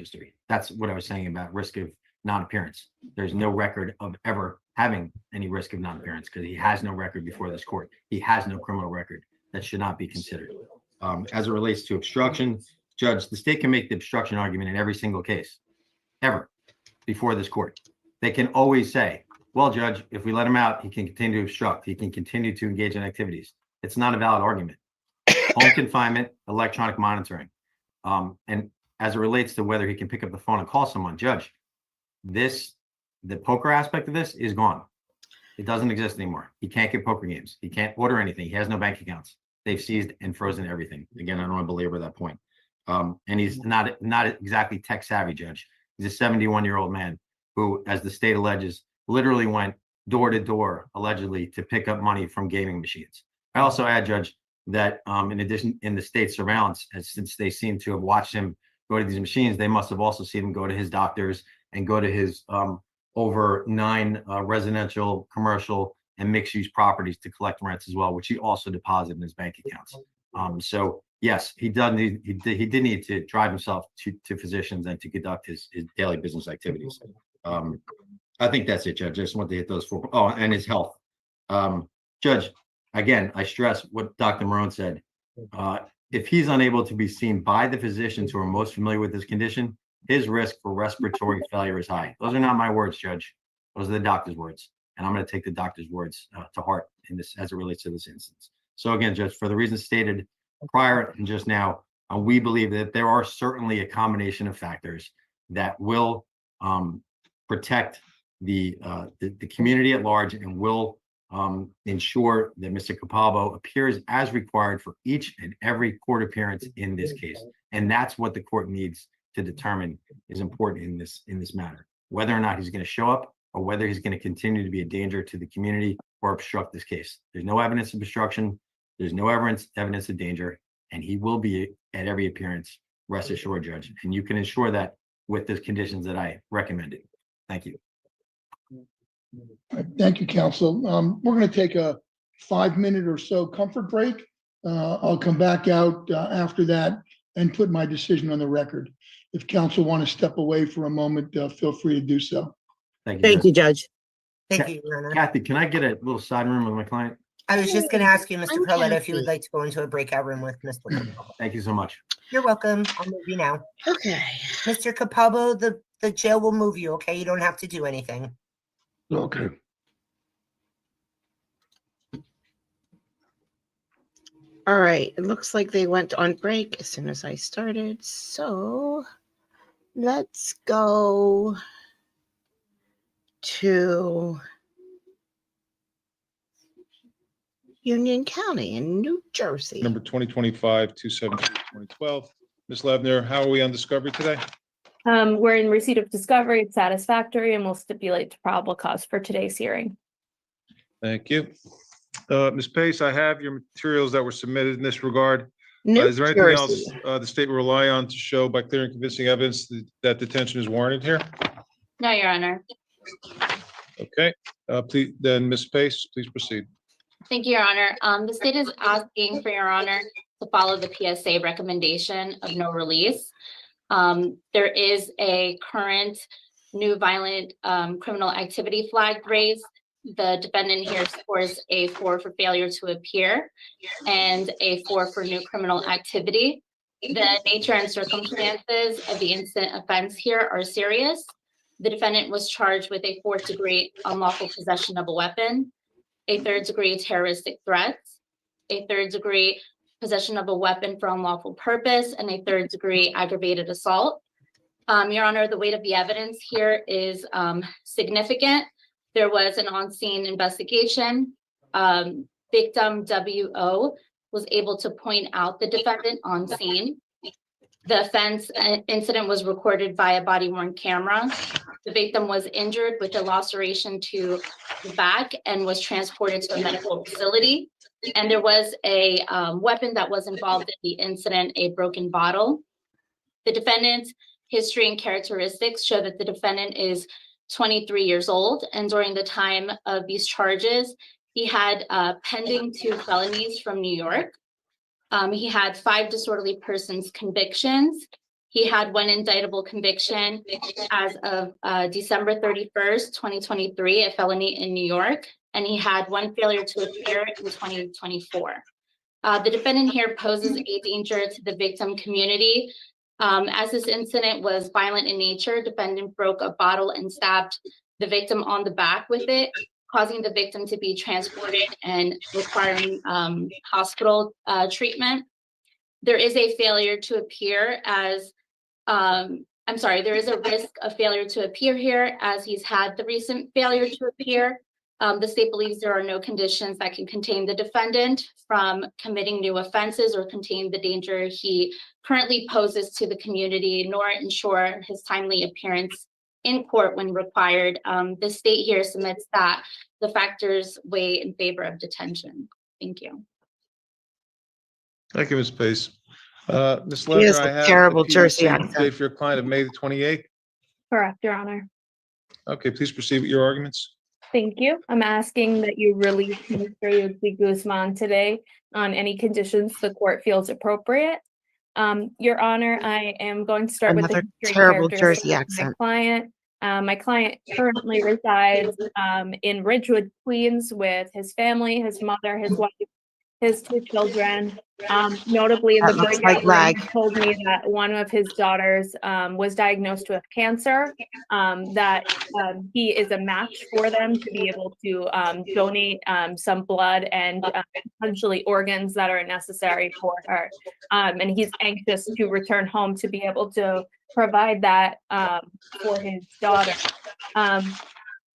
history. That's what I was saying about risk of non-appearance. There's no record of ever having any risk of non-appearance because he has no record before this court. He has no criminal record that should not be considered. As it relates to obstruction, Judge, the state can make the obstruction argument in every single case, ever, before this court. They can always say, well, Judge, if we let him out, he can continue to obstruct. He can continue to engage in activities. It's not a valid argument. Home confinement, electronic monitoring. And as it relates to whether he can pick up the phone and call someone, Judge, the poker aspect of this is gone. It doesn't exist anymore. He can't get poker games. He can't order anything. He has no bank accounts. They've seized and frozen everything. Again, I don't want to belabor that point. And he's not exactly tech savvy, Judge. He's a 71-year-old man who, as the state alleges, literally went door to door, allegedly, to pick up money from gaming machines. I also add, Judge, that in addition, in the state surveillance, since they seem to have watched him go to these machines, they must have also seen him go to his doctors and go to his over 9 residential, commercial, and mixed-use properties to collect rents as well, which he also deposited in his bank accounts. So yes, he did need to drive himself to physicians and to conduct his daily business activities. I think that's it, Judge. I just want to hit those 4. Oh, and his health. Judge, again, I stress what Dr. Marone said. If he's unable to be seen by the physicians who are most familiar with his condition, his risk for respiratory failure is high. Those are not my words, Judge. Those are the doctor's words. And I'm going to take the doctor's words to heart in this as it relates to this instance. So again, Judge, for the reasons stated prior and just now, we believe that there are certainly a combination of factors that will protect the community at large and will ensure that Mr. Capalbo appears as required for each and every court appearance in this case. And that's what the court needs to determine is important in this matter, whether or not he's going to show up or whether he's going to continue to be a danger to the community or obstruct this case. There's no evidence of obstruction. There's no evidence of danger, and he will be at every appearance, rest assured, Judge. And you can ensure that with the conditions that I recommended. Thank you. Thank you, counsel. We're going to take a 5-minute or so comfort break. I'll come back out after that and put my decision on the record. If counsel want to step away for a moment, feel free to do so. Thank you. Thank Judge. you, Judge. Thank you, Your Honor. Kathy, can I get a little side room with my client? I was just going to ask you, Mr. I'm Carletta, if you would Kathy. like to go into a breakout room with Mr. Capalbo. Thank you so much. You're welcome. I'll move you now. Okay. Mr. Capalbo, the jail will move you, okay? You don't have to do anything. Okay. All right. It looks like they went on break as soon as I started. So let's go to Union County in New Jersey. Number 2025-217-2012. Ms. Levner, how are we on discovery today? We're in receipt of discovery. It's satisfactory and will stipulate to probable cause for today's hearing. Thank you. Ms. Pace, I have your materials that were submitted in this regard. New Is there anything Jersey. else the state will rely on to show by clear and convincing evidence that detention is warranted here? No, Your Honor. Okay, please, then Ms. Pace, please proceed. Thank you, Your Honor. The state is asking for Your Honor to follow the PSA recommendation of no release. There is a current new violent criminal activity flag raised. The defendant here scores a 4 for failure to appear and a 4 for new criminal activity. The nature and circumstances of the incident offense here are serious. The defendant was charged with a 4th degree unlawful possession of a weapon, a 3rd degree terroristic threats, a 3rd degree possession of a weapon for unlawful purpose, and a 3rd degree aggravated assault. Your Honor, the weight of the evidence here is significant. There was an on-scene investigation. Victim W.O. was able to point out the defendant on scene. The offense incident was recorded by a body-worn camera. The victim was injured with a laceration to the back and was transported to a medical facility. And there was a weapon that was involved in the incident, a broken bottle. The defendant's history and characteristics show that the defendant is 23 years old. And during the time of these charges, he had pending 2 felonies from New York. He had 5 disorderly persons convictions. He had one indictable conviction as of December 31st, 2023, a felony in New York, and he had one failure to appear in 2024. The defendant here poses a danger to the victim community. As this incident was violent in nature, defendant broke a bottle and stabbed the victim on the back with it, causing the victim to be transported and requiring hospital treatment. There is a failure to appear as, there is a risk of failure to appear here as he's had the recent failure to appear. The state believes there are no conditions that can contain the defendant from committing new offenses or contain the danger he currently poses to the community, nor ensure his timely appearance in court when required. The state here submits that the factors weigh in favor of detention. Thank you. Thank you, Ms. Pace. Ms. He has Ledner, I a have terrible the Jersey PSA accent. date for your client of May the 28th. Correct, Your Honor. Okay, please proceed with your arguments. Thank you. I'm asking that you release Mr. Yossi Guzman today on any conditions the court feels appropriate. Your Honor, I am going to start with the Another history terrible characteristics Jersey of accent. My client currently resides in Ridgewood, Queens, with his family, his mother, his wife, his two children. Notably, in the That looks breakout like room, lag. he told me that one of his daughters was diagnosed with cancer, that he is a match for them to be able to donate some blood and potentially organs that are necessary for her. And he's anxious to return home to be able to provide that for his daughter.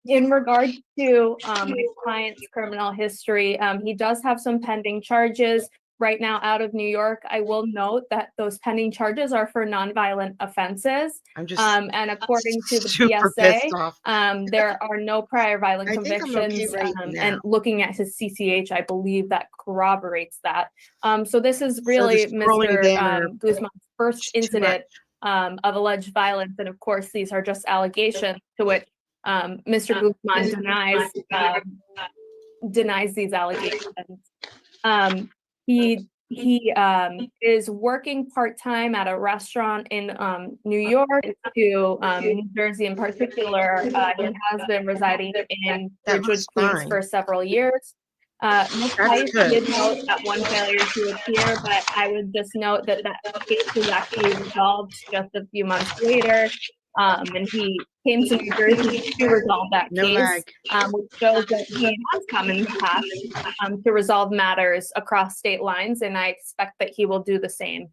In regard to my client's criminal history, he does have some pending charges right now out of New York. I will note that those pending charges are for nonviolent offenses. I'm just And according to the super PSA, pissed off. there are no prior violent I think I'm okay convictions. right now. And looking at his CCH, I believe that corroborates that. So this is really the scrolling banner Mr. Guzman's first too incident of alleged violence. And of course, these are just allegations to which Mr. Guzman denies these allegations. He is working part-time at a restaurant in New York to New Jersey in particular. He has been residing in That Ridgewood, looks Queens fine. for several years. Ms. Tice good. did note that one failure to appear, but I would just note that that case was actually resolved just a few months later. And he came to New Jersey to resolve that No case, lag. which shows that he has come in the past to resolve matters across state lines, and I expect that he will do the same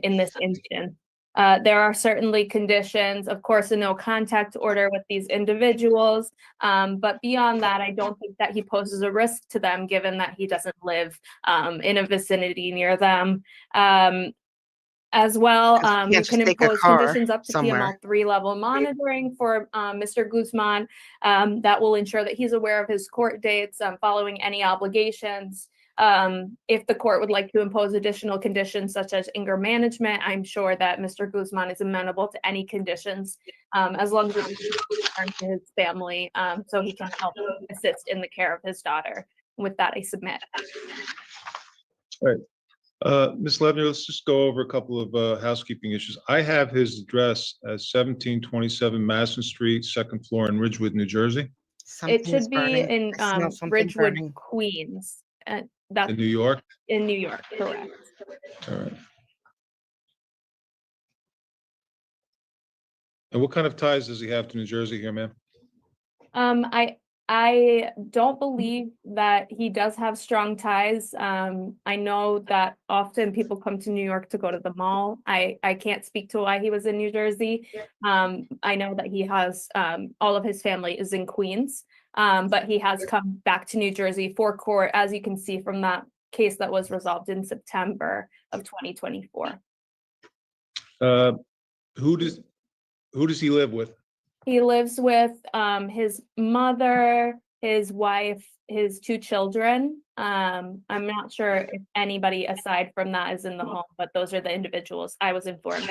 in this instance. There are certainly conditions, of course, a no contact order with these individuals, but beyond that, I don't think that he poses a risk to them, given that he doesn't live in a vicinity near them. As well, You can't you just can take a impose car conditions up to somewhere. PML 3 level monitoring for Mr. Guzman. That will ensure that he's aware of his court dates, following any obligations. If the court would like to impose additional conditions such as anger management, I'm sure that Mr. Guzman is amenable to any conditions, as long as it is returned to his family, so he can help assist in the care of his daughter. With that, I submit. Ms. Ledner, let's just go over a couple of housekeeping issues. I have his address as 1727 Madison Street, second floor in Ridgewood, New Jersey, It Something is should be burning. in I smell something Ridgewood, burning. Queens. That's in New York. in New York, correct. All right. And what kind of ties does he have to New Jersey here, ma'am? I don't believe that he does have strong ties. I know that often people come to New York to go to the mall. I can't speak to why he was in New Jersey. I know that he has all of his family is in Queens, but he has come back to New Jersey for court, as you can see from that case that was resolved in September of 2024. Who does he live with? He lives with his mother, his wife, his two children. I'm not sure if anybody aside from that is in the home, but those are the individuals I was informed.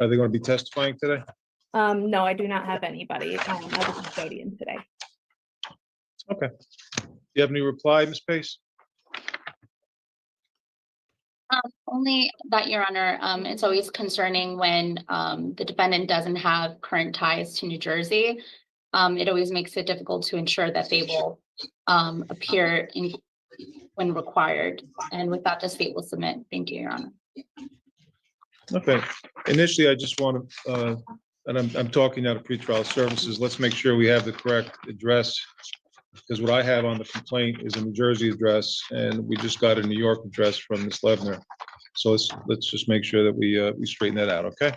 Are they going to be testifying today? No, I do not have anybody as a custodian today. Okay. Do you have any reply, Ms. Pace? Only that, Your Honor, it's always concerning when the defendant doesn't have current ties to New Jersey. It always makes it difficult to ensure that they will appear when required. And with that, the state will submit. Thank you, Your Honor. Okay, initially, I just want to, and I'm talking now to pretrial services, let's make sure we have the correct address. Because what I have on the complaint is a New Jersey address, and we just got a New York address from Ms. Levner. So let's just make sure that we straighten that out, okay?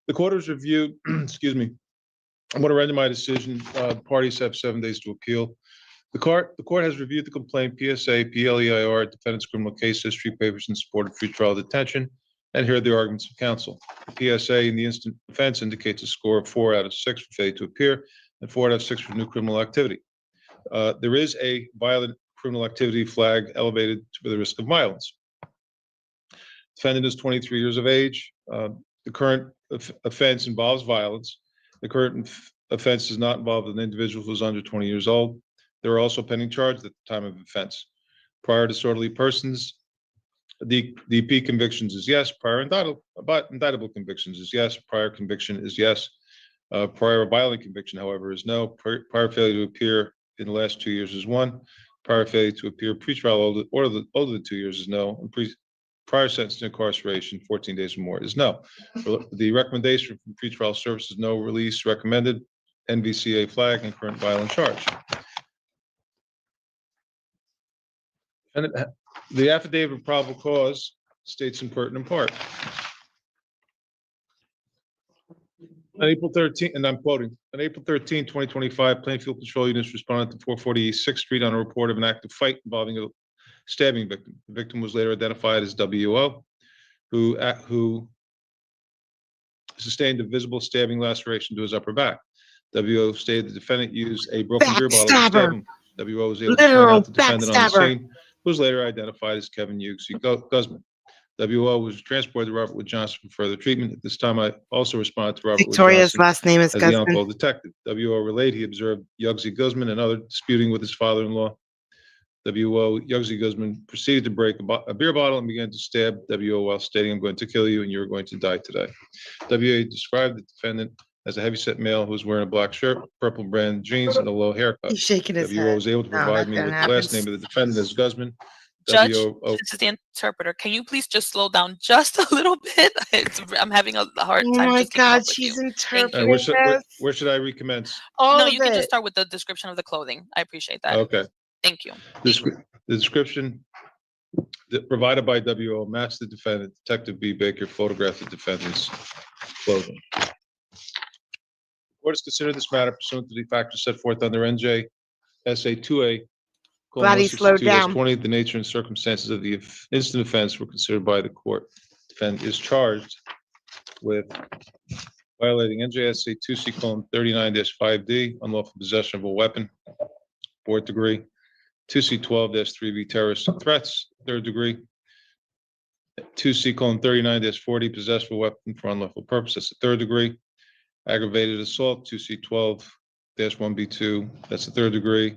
The court has reviewed, excuse me, I'm going to render my decision. Parties have 7 days to appeal. The court has reviewed the complaint, PSA, PLEIR, defendant's criminal case history, papers in support of pretrial detention, and heard the arguments of counsel. The PSA in the instant offense indicates a score of 4 out of 6 for failure to appear and 4 out of 6 for new criminal activity. There is a violent criminal activity flag elevated to the risk of violence. Defendant is 23 years of age. The current offense involves violence. The current offense does not involve an individual who is under 20 years old. There are also pending charges at the time of offense. Prior disorderly persons, the DP convictions is yes. Prior indictable convictions is yes. Prior conviction is yes. Prior violent conviction, however, is no. Prior failure to appear in the last 2 years is 1. Prior failure to appear pretrial older than 2 years is no. And prior sentence to incarceration, 14 days or more, is no. The recommendation from pretrial services, no release recommended, NVCA flag, and current violent charge. And the affidavit of probable cause states in pertinent part. On April 13, and I'm quoting, on April 13, 2025, Plainfield Patrol units responded to 440 East 6th Street on a report of an active fight involving a stabbing victim. The victim was later identified as WO, who sustained a visible stabbing laceration to his upper back. WO stated the defendant used a broken beer bottle to stab him. WO was able to point out the defendant on the scene, who was later identified as Kevin Hughes Guzman. WO was transported to Robert Wood Johnson for further treatment. At this time, I also responded to Robert Victoria's Wood Johnson last name is as the Guzman. on-call detective. WO relayed he observed Yugsy Guzman and other disputing with his father-in-law. WO Yugsy Guzman proceeded to break a beer bottle and began to stab WO while stating, "I'm going to kill you and you're going to die today." WO described the defendant as a heavyset male who was wearing a black shirt, purple brand jeans, and a low haircut. He's shaking his WO head. was able to No, provide that me didn't with the happen. last name of the defendant as Guzman. Judge, WO this is the interpreter. Can you please just slow down just a little bit? I'm having a hard Oh time my just keeping up God, with she's you. interpreting where should I recommence? all No, of you can it. just start with the description of the clothing. I appreciate that. Okay. Thank you. The description provided by WO matched the defendant. Detective B. Baker photographed the defendant's clothing. The court has considered this matter pursuant to the factors set forth under NJSA 2A. Glad he slowed down. 20, the nature and circumstances of the instant offense were considered by the court. Defendant is charged with violating NJSA 2C:39-5D, unlawful possession of a weapon, 4th degree, 2C:12-3B, terrorist threats, 3rd degree, 2C:39-40, possession of a weapon for unlawful purpose, that's the 3rd degree, aggravated assault, 2C:12-1B2, that's the 3rd degree,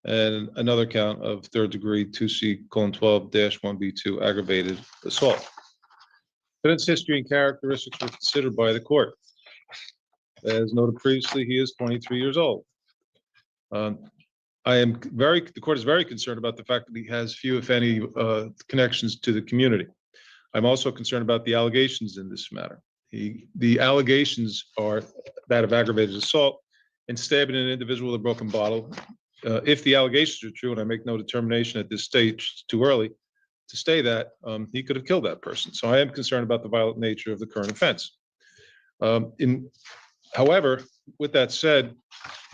and another count of 3rd degree, 2C:12-1B2, aggravated assault. Defendant's history and characteristics were considered by the court. As noted previously, he is 23 years old. The court is very concerned about the fact that he has few, if any, connections to the community. I'm also concerned about the allegations in this matter. The allegations are that of aggravated assault and stabbing an individual with a broken bottle. If the allegations are true, and I make no determination at this stage, it's too early to say that, he could have killed that person. So I am concerned about the violent nature of the current offense. However, with that said,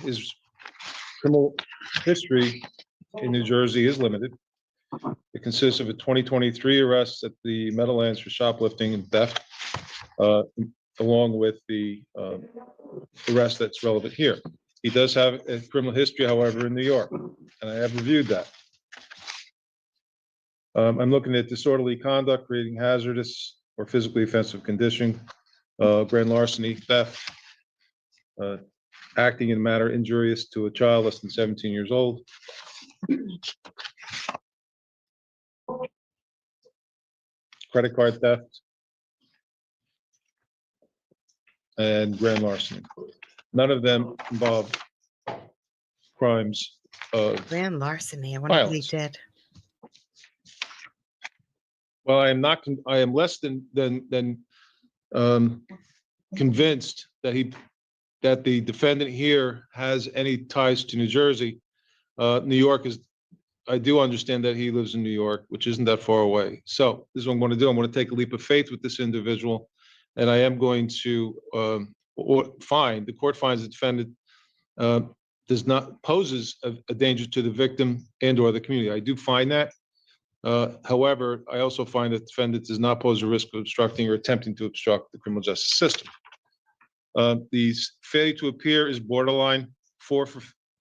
his criminal history in New Jersey is limited. It consists of a 2023 arrest at the Meadowlands for shoplifting and theft, along with the arrest that's relevant here. He does have a criminal history, however, in New York, and I have reviewed that. I'm looking at disorderly conduct, creating hazardous or physically offensive condition, grand larceny, theft, acting in a manner injurious to a child less than 17 years old. credit card theft, and grand larceny. None of them involve crimes of, Grand larceny. I wonder what he Violence. did. well, I am not, I am less than convinced that the defendant here has any ties to New Jersey. New York is, I do understand that he lives in New York, which isn't that far away. So this is what I'm going to do. I'm going to take a leap of faith with this individual. And I am going to the court finds the defendant does not poses a danger to the victim and or the community. I do find that. However, I also find that the defendant does not pose a risk of obstructing or attempting to obstruct the criminal justice system. The failure to appear is borderline.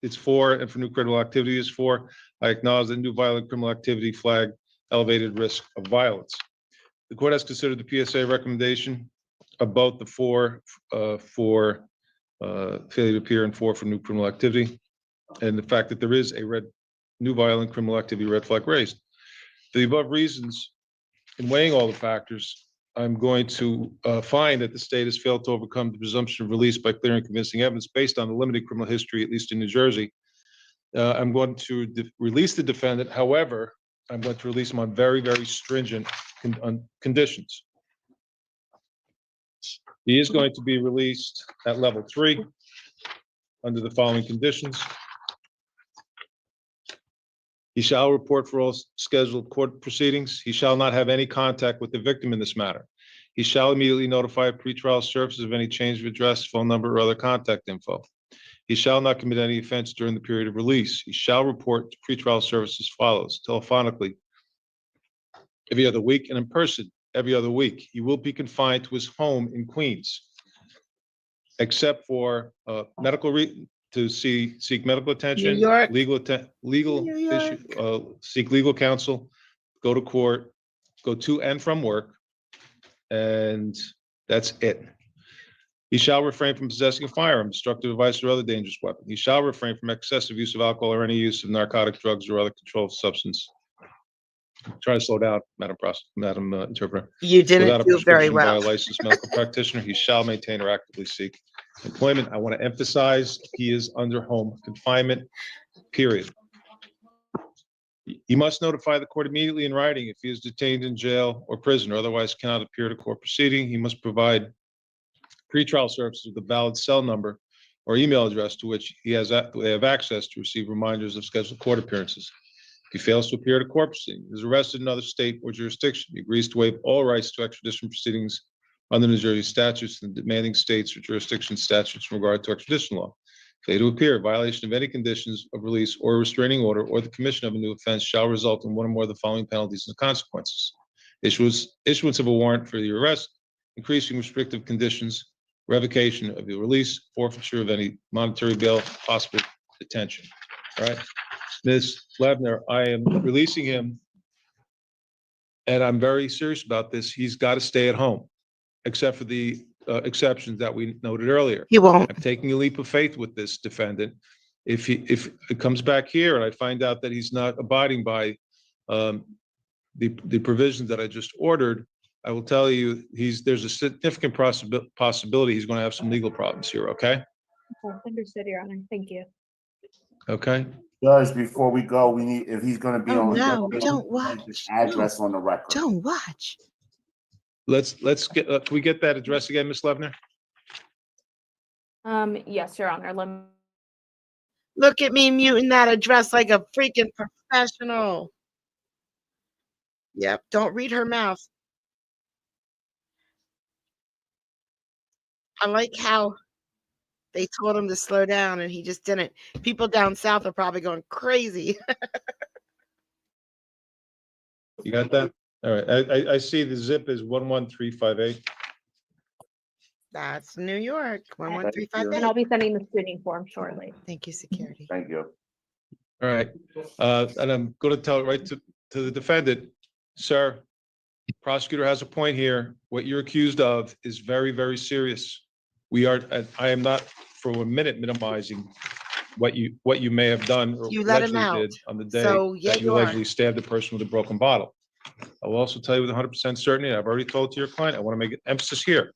It's 4, and for new criminal activity is 4. I acknowledge that new violent criminal activity flag elevated risk of violence. The court has considered the PSA recommendation of both the 4 for failure to appear and 4 for new criminal activity, and the fact that there is a new violent criminal activity red flag raised. For the above reasons, in weighing all the factors, I'm going to find that the state has failed to overcome the presumption of release by clear and convincing evidence based on the limited criminal history, at least in New Jersey. I'm going to release the defendant. However, I'm going to release him on very, very stringent conditions. He is going to be released at level 3 under the following conditions. He shall report for all scheduled court proceedings. He shall not have any contact with the victim in this matter. He shall immediately notify pretrial services of any change of address, phone number, or other contact info. He shall not commit any offense during the period of release. He shall report to pretrial services as follows: telephonically every other week, and in person every other week. He will be confined to his home in Queens, except for to seek medical attention, York. legal New issue, seek legal counsel, go to court, go to and from work, and that's it. He shall refrain from possessing a firearm, destructive device, or other dangerous weapon. He shall refrain from excessive use of alcohol or any use of narcotic drugs or other controlled substance. Try to slow down, Madam Interpreter. You Without didn't a do very prescription by a well. licensed medical practitioner, he shall maintain or actively seek employment. I want to emphasize he is under home confinement, period. He must notify the court immediately in writing if he is detained in jail or prison, or otherwise cannot appear at a court proceeding. He must provide pretrial services with a valid cell number or email address to which they have access to receive reminders of scheduled court appearances. If he fails to appear at a court proceeding, is arrested in another state or jurisdiction, he agrees to waive all rights to extradition proceedings under New Jersey statutes and demanding states or jurisdiction statutes in regard to extradition law. Failure to appear, violation of any conditions of release or restraining order or the commission of a new offense shall result in one or more of the following penalties and consequences: issuance of a warrant for the arrest, increasing restrictive conditions, revocation of the release, forfeiture of any monetary bail, possible detention. All right. Ms. Lebner, I am releasing him, and I'm very serious about this. He's got to stay at home, except for the exceptions that we noted earlier. He won't. I'm taking a leap of faith with this defendant. If it comes back here and I find out that he's not abiding by the provisions that I just ordered, I will tell you there's a significant possibility he's going to have some legal problems here. Okay. Understood, Your Honor. Thank you. Okay. Judge, before we go, we need, if he's gonna be Oh, on. no, we don't need watch. his address on the record. Don't watch. Let's get, can we get that address again, Ms. Lebner? Yes, Your Honor. Look at me muting that address like a freaking professional. Yep, don't read her mouth. I like how they told him to slow down and he just didn't. People down south are probably going crazy. You got that? All right. I see the zip is 11358. That's New York. And 11358. I'll be sending the screening form shortly. Thank you, security. Thank you. All right. And I'm going to tell it right to the defendant, sir, prosecutor has a point here. What you're accused of is very, very serious. I am not for a minute minimizing what you may have done or You let him allegedly out. did on the day So, yeah, that you you are. allegedly stabbed a person with a broken bottle. I will also tell you with 100% certainty, I've already told to your client, I want to make an emphasis here.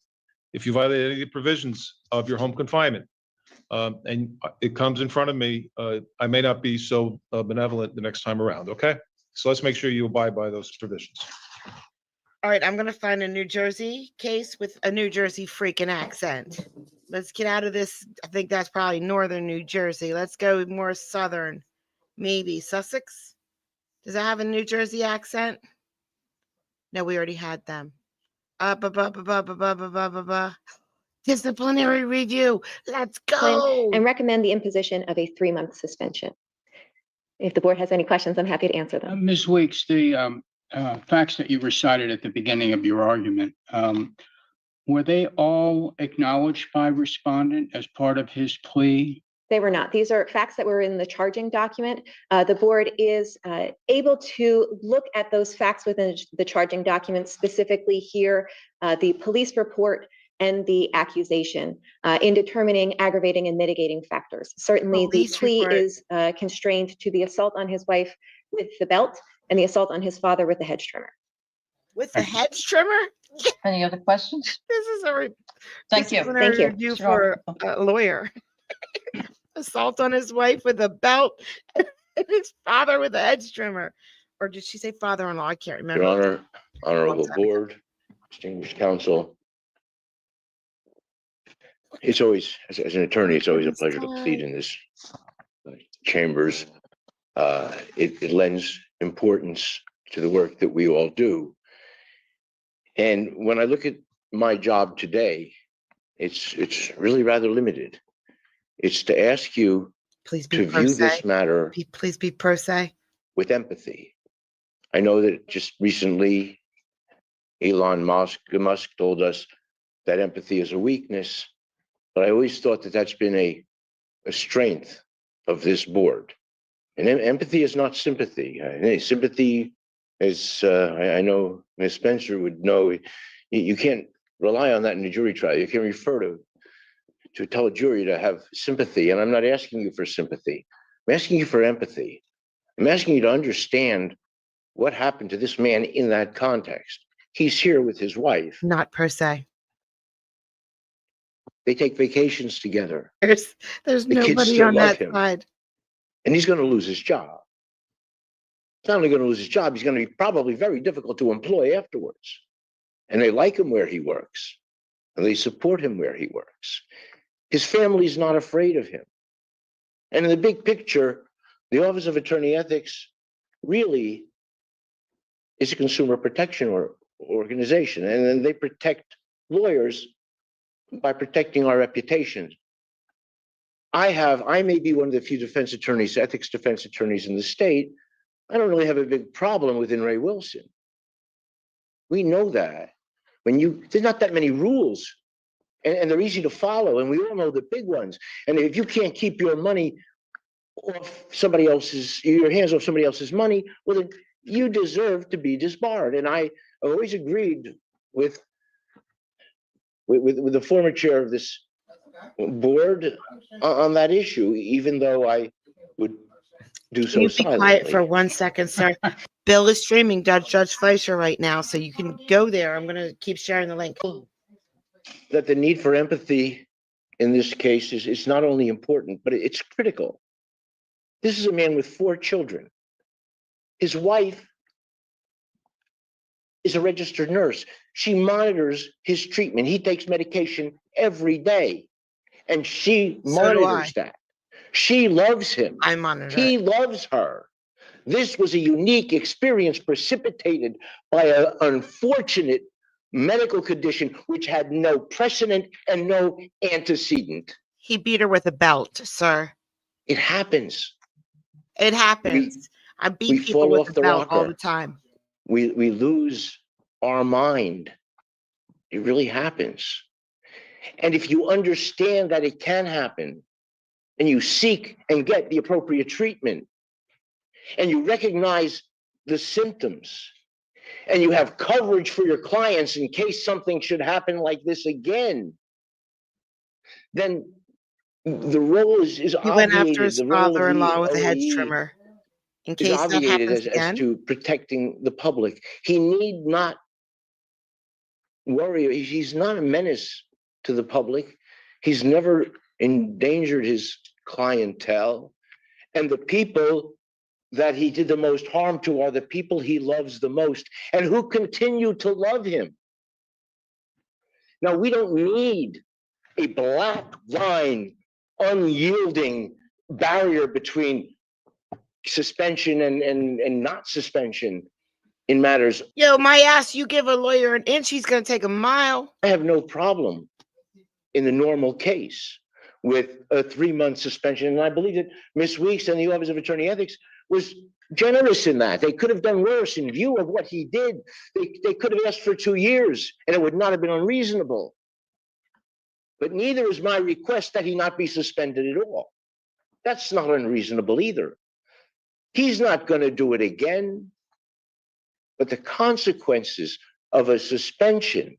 If you violate any of the provisions of your home confinement, and it comes in front of me, I may not be so benevolent the next time around, okay? So let's make sure you abide by those provisions. All right, I'm gonna find a New Jersey case with a New Jersey freaking accent. Let's get out of this. I think that's probably northern New Jersey. Let's go more southern. Maybe Sussex. Does it have a New Jersey accent? No, we already had them. Disciplinary review. Let's go. And recommend the imposition of a 3-month suspension. If the board has any questions, I'm happy to answer them. Ms. Weeks, the facts that you recited at the beginning of your argument, were they all acknowledged by respondent as part of his plea? They were not. These are facts that were in the charging document. The board is able to look at those facts within the charging document, specifically here, the police report and the accusation in determining aggravating and mitigating factors. Certainly, the plea is constrained to the assault on his wife with the belt and the assault on his father with the hedge trimmer. With the hedge trimmer? Any other questions? This is a Thank you. disciplinary Thank you. review for a lawyer. Assault on his wife with a belt and his father with a hedge trimmer. Or did she say father-in-law? I can't remember. Your Honor, honorable board, distinguished counsel. It's always, as an attorney, it's always a pleasure to plead in this chambers. It lends importance to the work that we all do. And when I look at my job today, it's really rather limited. It's to ask you Please be to pro view se. this matter Please be pro se. with empathy. I know that just recently Elon Musk told us that empathy is a weakness, but I always thought that that's been a strength of this board. And empathy is not sympathy. Sympathy is, I know Ms. Spencer would know, you can't rely on that in a jury trial. You can refer to tell a jury to have sympathy. And I'm not asking you for sympathy. I'm asking you for empathy. I'm asking you to understand what happened to this man in that context. He's here with his wife. Not per se. They take vacations together. There's The kids nobody still on love that him. side. And he's going to lose his job. He's not only going to lose his job, he's going to be probably very difficult to employ afterwards. And they like him where he works. And they support him where he works. His family's not afraid of him. And in the big picture, the Office of Attorney Ethics really is a consumer protection organization. And then they protect lawyers by protecting our reputations. I may be one of the few defense attorneys, ethics defense attorneys in the state. I don't really have a big problem with In re Wilson. We know that. There's not that many rules, and they're easy to follow, and we all know the big ones. And if you can't keep your money off somebody else's, your hands off somebody else's money, well, then you deserve to be disbarred. And I always agreed with the former chair of this board on that issue, even though I would do so Can you be silently. quiet for 1 second, sir? Bill is streaming Judge Fleischer right now, so you can go there. I'm going to keep sharing the link. That the need for empathy in this case is not only important, but it's critical. This is a man with 4 children. His wife is a registered nurse. She monitors his treatment. He takes medication every day, and she monitors that. She loves him. I monitor. He loves her. This was a unique experience precipitated by an unfortunate medical condition which had no precedent and no antecedent. He beat her with a belt, sir. It happens. It happens. I we beat people fall with off a the belt all rocker. the time. We lose our mind. It really happens. And if you understand that it can happen, and you seek and get the appropriate treatment, and you recognize the symptoms, and you have coverage for your clients in case something should happen like this again, then the role is He went after obviated. his The role of father-in-law the with a hedge OAE trimmer. In is case that obligated happens as again? to protecting the public. He need not worry. He's not a menace to the public. He's never endangered his clientele. And the people that he did the most harm to are the people he loves the most and who continue to love him. Now, we don't need a black line, unyielding barrier between suspension and not suspension in matters. Yo, my ass, you give a lawyer an inch, he's gonna take a mile. I have no problem in the normal case with a 3-month suspension. And I believe that Ms. Weeks and the Office of Attorney Ethics was generous in that. They could have done worse in view of what he did. They could have asked for 2 years and it would not have been unreasonable. But neither is my request that he not be suspended at all. That's not unreasonable either. He's not going to do it again. But the consequences of a suspension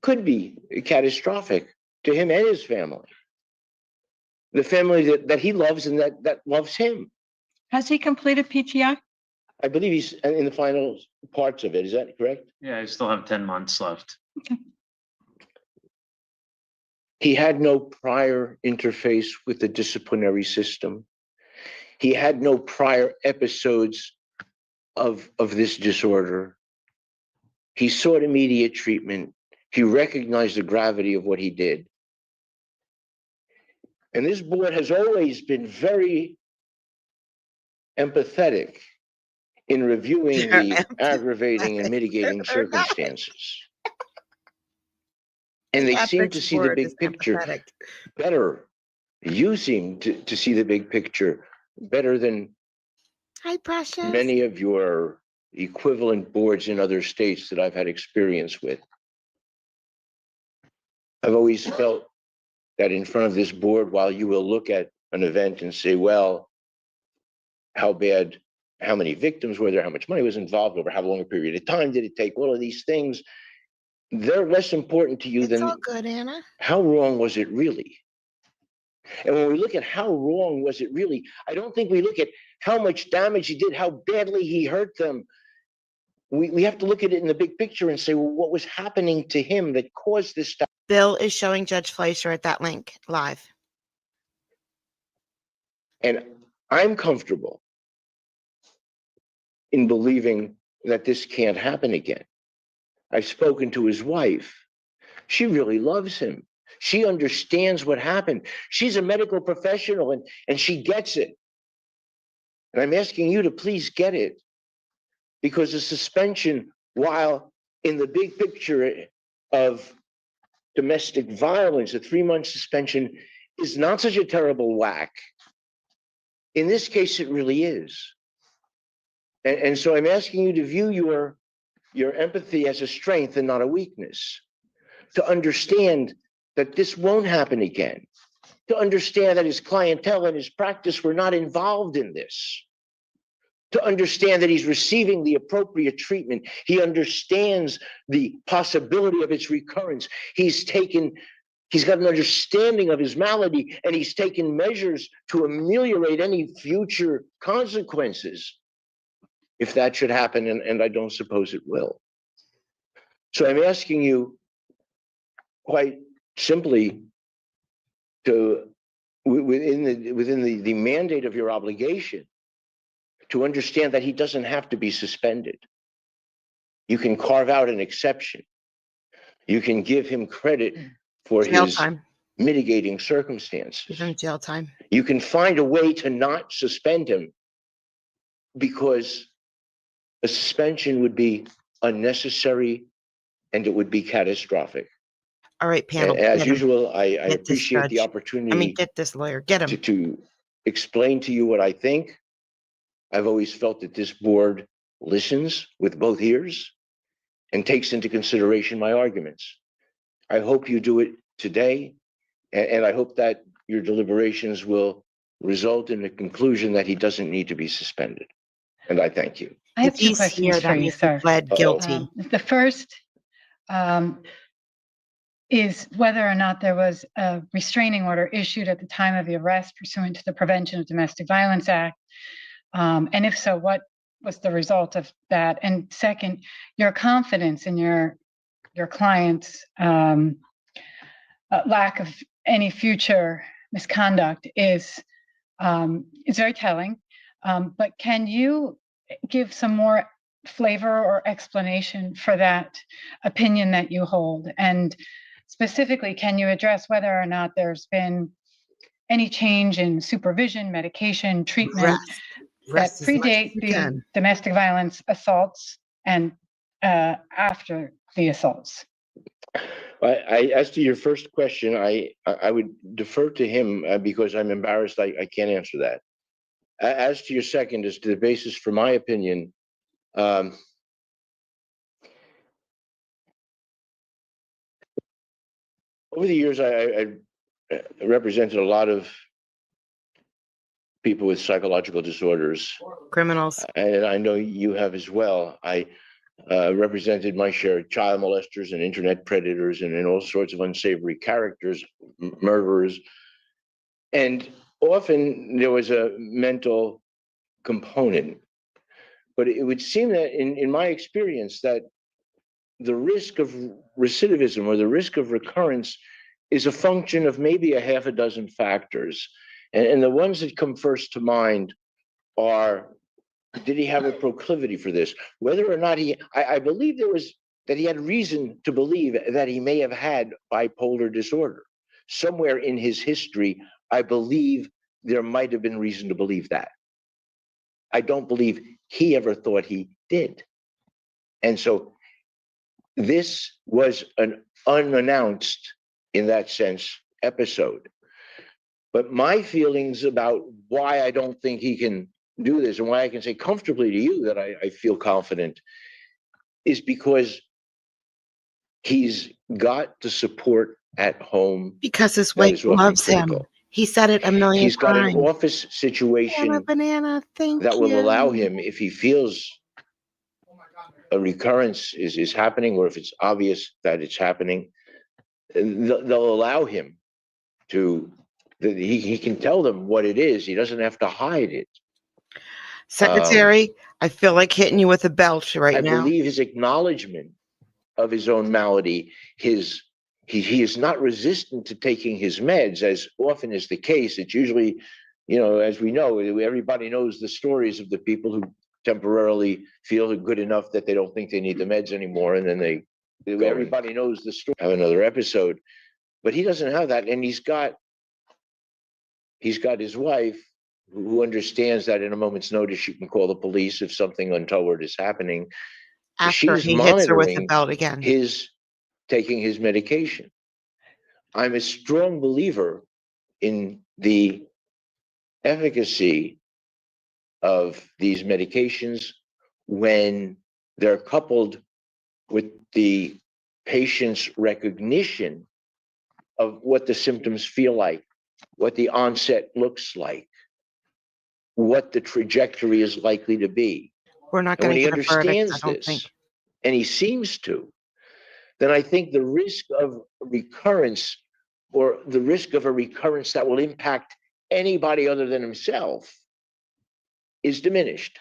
could be catastrophic to him and his family. The family that he loves and that loves him. Has he completed PTI? I believe he's in the final parts of it. Is that correct? Yeah, I still have 10 months left. He had no prior interface with the disciplinary system. He had no prior episodes of this disorder. He sought immediate treatment. He recognized the gravity of what he did. And this board has always been very empathetic in reviewing the aggravating and mitigating circumstances. And they seem to see the big picture better. You seem to see the big picture better than Hi, Precious. many of your equivalent boards in other states that I've had experience with. I've always felt that in front of this board, while you will look at an event and say, well, how bad, how many victims were there, how much money was involved, over how long a period of time did it take, all of these things, they're less important to you It's than all good, Anna. how wrong was it really? And when we look at how wrong was it really, I don't think we look at how much damage he did, how badly he hurt them. We have to look at it in the big picture and say, well, what was happening to him that caused this stuff? Bill is showing Judge Fleischer at that link live. And I'm comfortable in believing that this can't happen again. I've spoken to his wife. She really loves him. She understands what happened. She's a medical professional and she gets it. And I'm asking you to please get it, because the suspension, while in the big picture of domestic violence, a 3-month suspension is not such a terrible whack. In this case, it really is. And so I'm asking you to view your empathy as a strength and not a weakness, to understand that this won't happen again, to understand that his clientele and his practice were not involved in this, to understand that he's receiving the appropriate treatment. He understands the possibility of its recurrence. He's got an understanding of his malady, and he's taken measures to ameliorate any future consequences if that should happen, and I don't suppose it will. So I'm asking you quite simply to, within the mandate of your obligation, to understand that he doesn't have to be suspended. You can carve out an exception. You can give him credit for Jail his time. mitigating circumstances. Give him jail time. You can find a way to not suspend him, because a suspension would be unnecessary and it would be catastrophic. All right, panel. As get him. usual, I Get this appreciate the judge. opportunity Get this lawyer. Get him. to explain to you what I think. I've always felt that this board listens with both ears and takes into consideration my arguments. I hope you do it today, and I hope that your deliberations will result in the conclusion that he doesn't need to be suspended. And I thank you. I have If two he's questions here, for that you, means he sir. pled guilty. The first, is whether or not there was a restraining order issued at the time of the arrest pursuant to the Prevention of Domestic Violence Act. And if so, what was the result of that? And second, your confidence in your client's lack of any future misconduct is very telling. But can you give some more flavor or explanation for that opinion that you hold? And specifically, can you address whether or not there's been any change in supervision, medication, treatment that Rest as much as predate you the can. domestic violence assaults and after the assaults? As to your first question, I would defer to him because I'm embarrassed. I can't answer that. As to your second, as to the basis for my opinion, over the years, I represented a lot of people with psychological disorders. Criminals. And I know you have as well. I represented my share of child molesters and internet predators and all sorts of unsavory characters, murderers. And often there was a mental component. But it would seem that in my experience that the risk of recidivism or the risk of recurrence is a function of maybe a half a dozen factors. And the ones that come first to mind are, did he have a proclivity for this? Whether or not I believe that he had reason to believe that he may have had bipolar disorder. Somewhere in his history, I believe there might have been reason to believe that. I don't believe he ever thought he did. And so this was an unannounced, in that sense, episode. But my feelings about why I don't think he can do this and why I can say comfortably to you that I feel confident is because he's got the support at home. Because his that wife is often loves him. critical. He said it a million He's got times. an office situation Banana, thank that will you. allow him, if he feels a recurrence is happening, or if it's obvious that it's happening, they'll allow him to, he can tell them what it is. He doesn't have to hide it. Secretary, I feel like hitting you with a belt right I now. believe his acknowledgement of his own malady, he is not resistant to taking his meds, as often is the case. It's usually, as we know, everybody knows the stories of the people who temporarily feel good enough that they don't think they need the meds anymore, and then everybody knows the story. Have another episode, but he doesn't have that, and he's got his wife who understands that in a moment's notice she can call the police if something untoward is happening. After She's he hits her with the monitoring belt again. his taking his medication. I'm a strong believer in the efficacy of these medications when they're coupled with the patient's recognition of what the symptoms feel like, what the onset looks like, what the trajectory is likely to be. We're not And when going to he get a verdict, I understands don't this, think. and he seems to, then I think the risk of recurrence, or the risk of a recurrence that will impact anybody other than himself, is diminished.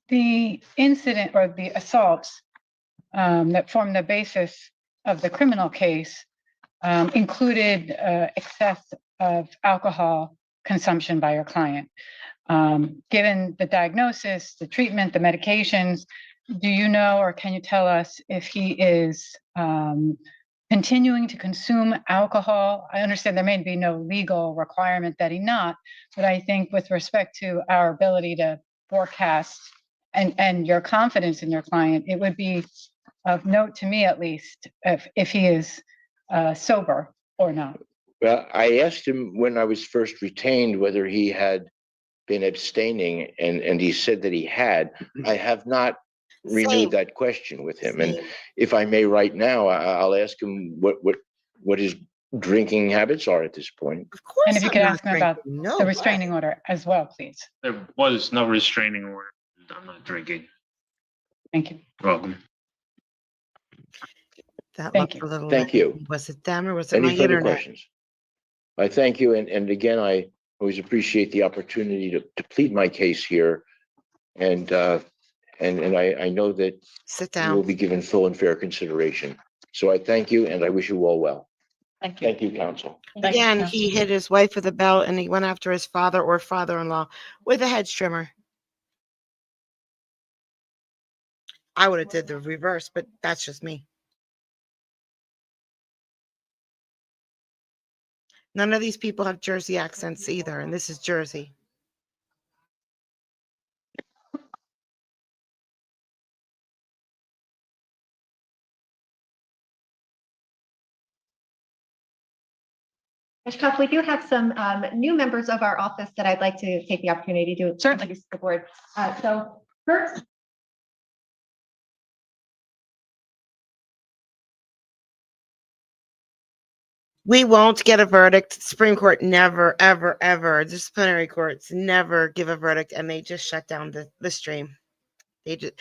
The incident or the assaults that form the basis of the criminal case included excess of alcohol consumption by your client. Given the diagnosis, the treatment, the medications, do you know, or can you tell us if he is continuing to consume alcohol? I understand there may be no legal requirement that he not, but I think with respect to our ability to forecast and your confidence in your client, it would be of note to me, at least, if he is sober or not. Well, I asked him when I was first retained whether he had been abstaining, and he said that he had. I have not renewed that question with him. And if I may right now, I'll ask him what his drinking habits are at this point. Of course. And if you I'm could not ask him about drinking. No the way. restraining order as well, please. There was no restraining order. I'm not drinking. Thank you. Welcome. That Thank looked a little. Thank you. laggy. Was it them or was it my Any further internet? questions? I thank you, and again, I always appreciate the opportunity to plead my case here. And I know that Sit you will down. be given full and fair consideration. So I thank you, and I wish you all well. Thank you. Thank you, counsel. Thank you, Again, Counsel. he hit his wife with a belt and he went after his father or father-in-law with a hedge trimmer. I would have did the reverse, but that's just me. None of these people have Jersey accents either, and this is Jersey. Ms. Tuck, we do have some new members of our office that I'd like to take the opportunity to introduce to the board. So first, We won't get a verdict. Supreme Court never, ever, ever, disciplinary courts never give a verdict, and they just shut down the stream. They just,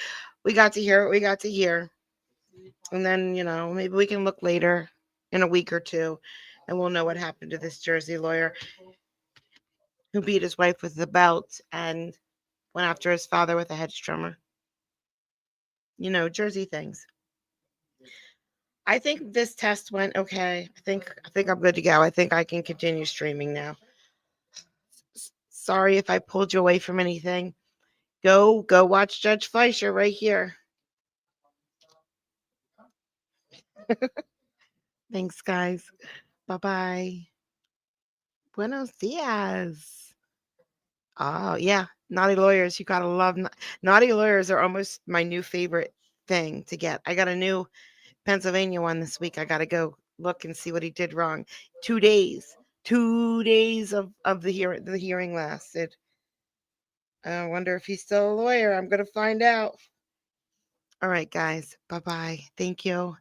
we got to hear what we got to hear. And then, maybe we can look later in a week or two and we'll know what happened to this Jersey lawyer who beat his wife with the belt and went after his father with a hedge trimmer. Jersey things. I think this test went okay. I think I'm good to go. I think I can continue streaming now. Sorry if I pulled you away from anything. Go watch Judge Fleischer right here. Thanks, guys. Bye-bye. Buenos dias. Oh, yeah. Naughty lawyers. You gotta love naughty lawyers are almost my new favorite thing to get. I got a new Pennsylvania one this week. I gotta go look and see what he did wrong. 2 days. 2 days of the hearing lasted. I wonder if he's still a lawyer. I'm gonna find out. All right, guys. Bye-bye. Thank you.